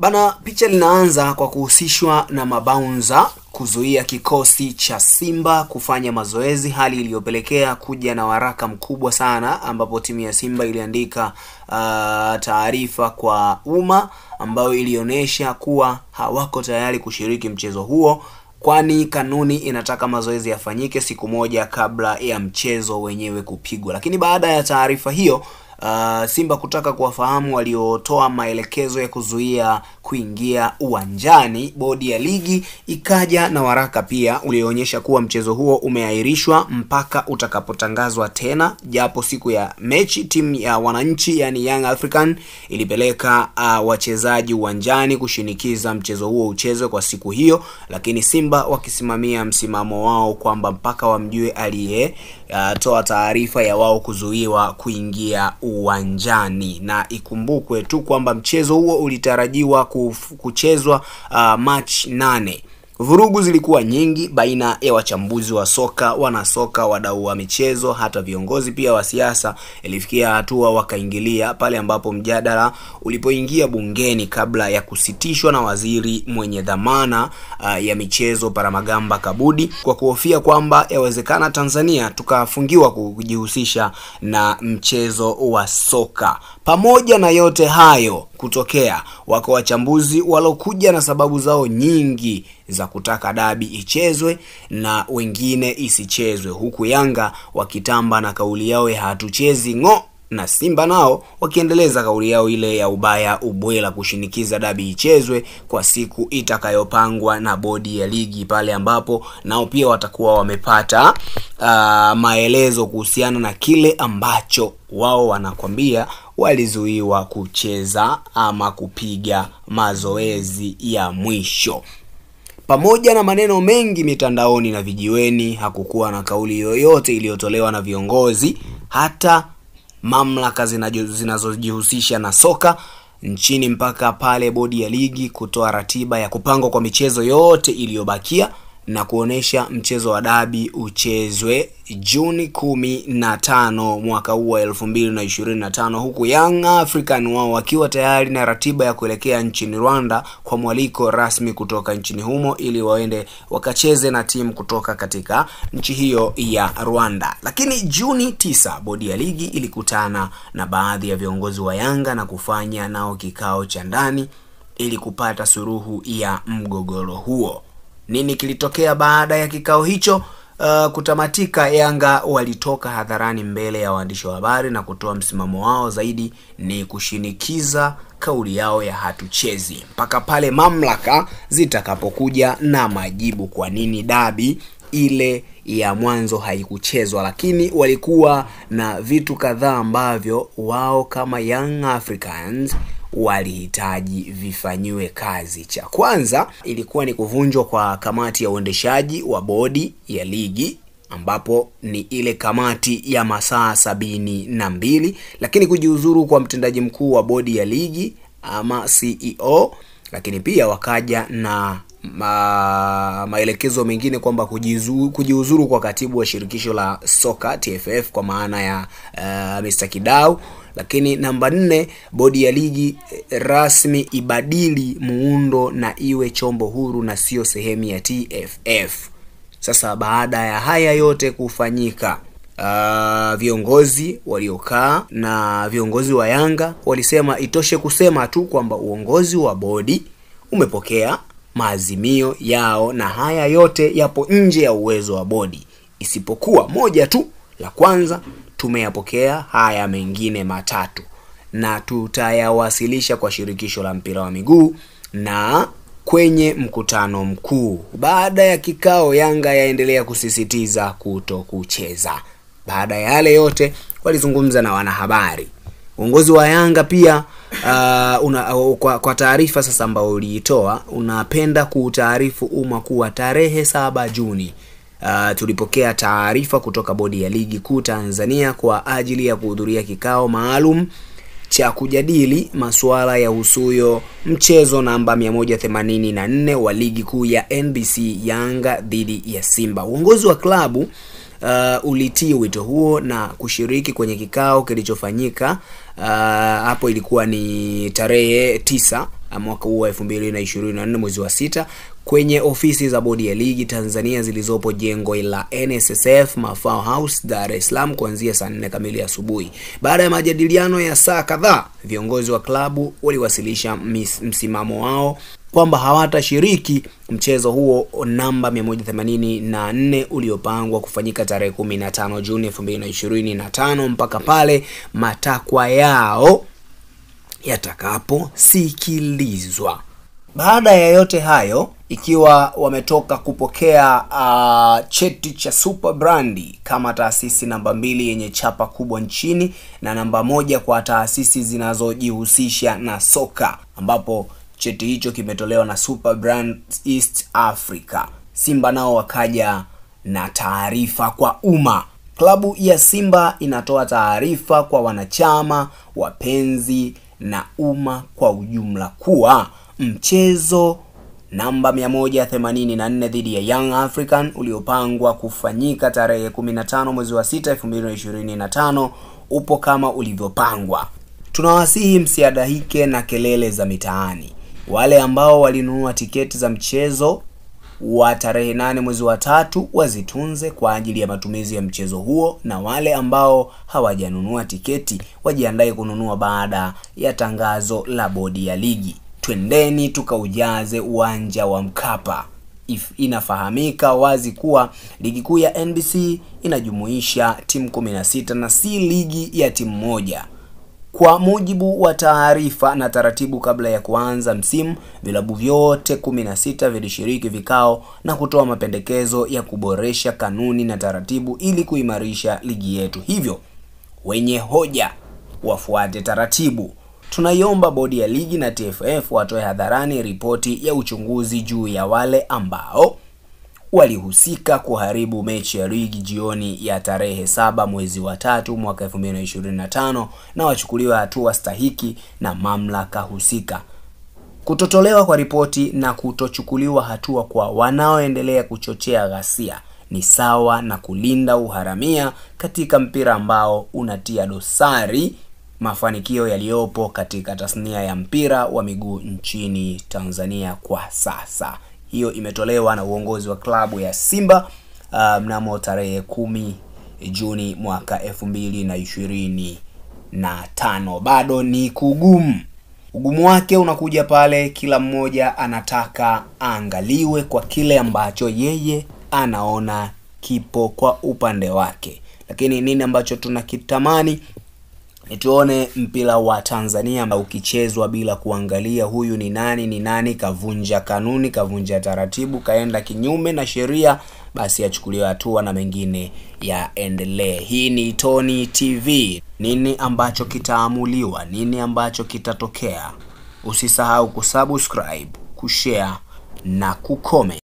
Bana, picha linaanza kwa kuhusishwa na mabouncer kuzuia kikosi cha Simba kufanya mazoezi, hali iliyopelekea kuja na waraka mkubwa sana ambapo timu ya Simba iliandika taarifa kwa umma ambayo ilionyesha kuwa hawako tayari kushiriki mchezo huo, kwani kanuni inataka mazoezi yafanyike siku moja kabla ya mchezo wenyewe kupigwa. Lakini baada ya taarifa hiyo, Simba kutaka kuwafahamu waliotoa maelekezo ya kuzuia kuingia uwanjani, bodi ya ligi ikaja na waraka pia ulioonyesha kuwa mchezo huo umeahirishwa mpaka utakapotangazwa tena, japo siku ya mechi timu ya wananchi yani Young African ilipeleka wachezaji uwanjani kushinikiza mchezo huo uchezwe kwa siku hiyo, lakini Simba wakisimamia msimamo wao kwamba mpaka wamjue aliye toa taarifa ya wao kuzuiwa kuingia uwanjani. Na ikumbukwe tu kwamba mchezo huo ulitarajiwa kuchezwa March 8. Vurugu zilikuwa nyingi baina ya wachambuzi wa soka, wanasoka, wadau wa michezo, hata viongozi pia wa siasa. Ilifikia hatua wakaingilia pale ambapo mjadala ulipoingia bungeni kabla ya kusitishwa na waziri mwenye dhamana ya michezo Paramagamba Kabudi, kwa kuhofia kwamba yawezekana Tanzania tukafungiwa kujihusisha na mchezo wa soka. Pamoja na yote hayo kutokea, wako wachambuzi walokuja na sababu zao nyingi za kutaka dabi ichezwe na wengine isichezwe, huku Yanga wakitamba na kauli yao ya hatuchezi ngo, na Simba nao wakiendeleza kauli yao ile ya ubaya ubwela kushinikiza dabi ichezwe kwa siku itakayopangwa na bodi ya ligi, pale ambapo nao pia watakuwa wamepata maelezo kuhusiana na kile ambacho wao wanakwambia walizuiwa kucheza ama kupiga mazoezi ya mwisho. Pamoja na maneno mengi mitandaoni na vijiweni, hakukuwa na kauli yoyote iliyotolewa na viongozi, hata mamlaka zinazojihusisha na soka nchini, mpaka pale bodi ya ligi kutoa ratiba ya kupangwa kwa michezo yote iliyobakia na kuonesha mchezo wa dabi uchezwe Juni 15 mwaka huu wa 2025, huku Young African wao wakiwa tayari na ratiba ya kuelekea nchini Rwanda kwa mwaliko rasmi kutoka nchini humo ili waende wakacheze na timu kutoka katika nchi hiyo ya Rwanda. Lakini Juni 9 bodi ya ligi ilikutana na baadhi ya viongozi wa Yanga na kufanya nao kikao cha ndani ili kupata suluhu ya mgogoro huo. Nini kilitokea baada ya kikao hicho kutamatika? Yanga walitoka hadharani mbele ya waandishi wa habari na kutoa msimamo wao zaidi ni kushinikiza kauli yao ya hatuchezi mpaka pale mamlaka zitakapokuja na majibu kwa nini dabi ile ya mwanzo haikuchezwa. Lakini walikuwa na vitu kadhaa ambavyo wao kama Young Africans walihitaji vifanyiwe kazi. Cha kwanza ilikuwa ni kuvunjwa kwa kamati ya uendeshaji wa bodi ya ligi, ambapo ni ile kamati ya masaa 72, lakini kujiuzuru kwa mtendaji mkuu wa bodi ya ligi ama CEO. Lakini pia wakaja na maelekezo mengine kwamba kujiuzuru kwa katibu wa shirikisho la soka TFF kwa maana ya Mr. Kidau. Lakini namba 4, bodi ya ligi rasmi ibadili muundo na iwe chombo huru na sio sehemu ya TFF. Sasa baada ya haya yote kufanyika, viongozi waliokaa na viongozi wa Yanga walisema itoshe kusema tu kwamba uongozi wa bodi umepokea maazimio yao na haya yote yapo nje ya uwezo wa bodi, isipokuwa moja tu. La kwanza, tumeyapokea haya mengine matatu na tutayawasilisha kwa shirikisho la mpira wa miguu na kwenye mkutano mkuu. Baada ya kikao, Yanga yaendelea kusisitiza kutokucheza. Baada ya yale yote walizungumza na wanahabari. Uongozi wa Yanga pia kwa taarifa sasa ambao uliitoa, unapenda kuutaarifu umma kuwa tarehe 7 Juni tulipokea taarifa kutoka bodi ya ligi kuu Tanzania kwa ajili ya kuhudhuria kikao maalum cha kujadili masuala ya husuyo mchezo namba 184 wa ligi kuu ya NBC Yanga dhidi ya Simba. Uongozi wa klabu ulitii wito huo na kushiriki kwenye kikao kilichofanyika hapo ilikuwa ni tarehe 9 mwaka huu wa 2024 mwezi wa 6 kwenye ofisi za bodi ya ligi Tanzania zilizopo jengo la NSSF Mafao House, Dar es Salaam kuanzia saa 4 kamili asubuhi. Baada ya majadiliano ya saa kadhaa, viongozi wa klabu waliwasilisha msimamo wao kwamba hawatashiriki mchezo huo namba 184 uliopangwa kufanyika tarehe 15 Juni 2025 mpaka pale matakwa yao yatakaposikilizwa. Baada ya yote hayo, ikiwa wametoka kupokea cheti cha Super Brandi kama taasisi namba 2 yenye chapa kubwa nchini na namba 1 kwa taasisi zinazojihusisha na soka, ambapo cheti hicho kimetolewa na Super Brand East Africa. Simba nao wakaja na taarifa kwa umma. Klabu ya Simba inatoa taarifa kwa wanachama, wapenzi na umma kwa ujumla kuwa mchezo namba 184 dhidi ya Young African uliopangwa kufanyika tarehe 15 mwezi wa 6 2025 upo kama ulivyopangwa. Tunawasihi msiadahike na kelele za mitaani. Wale ambao walinunua tiketi za mchezo wa tarehe 8 mwezi wa 3 wazitunze kwa ajili ya matumizi ya mchezo huo, na wale ambao hawajanunua tiketi wajiandae kununua baada ya tangazo la bodi ya ligi. Twendeni tukaujaze uwanja wa Mkapa. Inafahamika wazi kuwa ligi kuu ya NBC inajumuisha timu 16 na si ligi ya timu moja. Kwa mujibu wa taarifa na taratibu kabla ya kuanza msimu, vilabu vyote 16 vilishiriki vikao na kutoa mapendekezo ya kuboresha kanuni na taratibu ili kuimarisha ligi yetu. Hivyo, wenye hoja wafuate taratibu. Tunaiomba bodi ya ligi na TFF watoe hadharani ripoti ya uchunguzi juu ya wale ambao walihusika kuharibu mechi ya ligi jioni ya tarehe 7 mwezi wa 3 mwaka 2025 na wachukuliwe hatua stahiki na mamlaka husika. Kutotolewa kwa ripoti na kutochukuliwa hatua kwa wanaoendelea kuchochea ghasia ni sawa na kulinda uharamia katika mpira ambao unatia dosari mafanikio yaliyopo katika tasnia ya mpira wa miguu nchini Tanzania kwa sasa. Hiyo imetolewa na uongozi wa klabu ya Simba mnamo tarehe 10 Juni mwaka 2025. Bado ni kugumu. Ugumu wake unakuja pale kila mmoja anataka angaliwe kwa kile ambacho yeye anaona kipo kwa upande wake. Lakini nini ambacho tunakitamani? Tuone mpira wa Tanzania ukichezwa bila kuangalia huyu ni nani kavunja kanuni, kavunja taratibu, kaenda kinyume na sheria, basi achukuliwe hatua na mengine yaendelee. Hii ni Tony TV. Nini ambacho kitaamuliwa? Nini ambacho kitatokea? Usisahau kusubscribe, kushare na kucomment.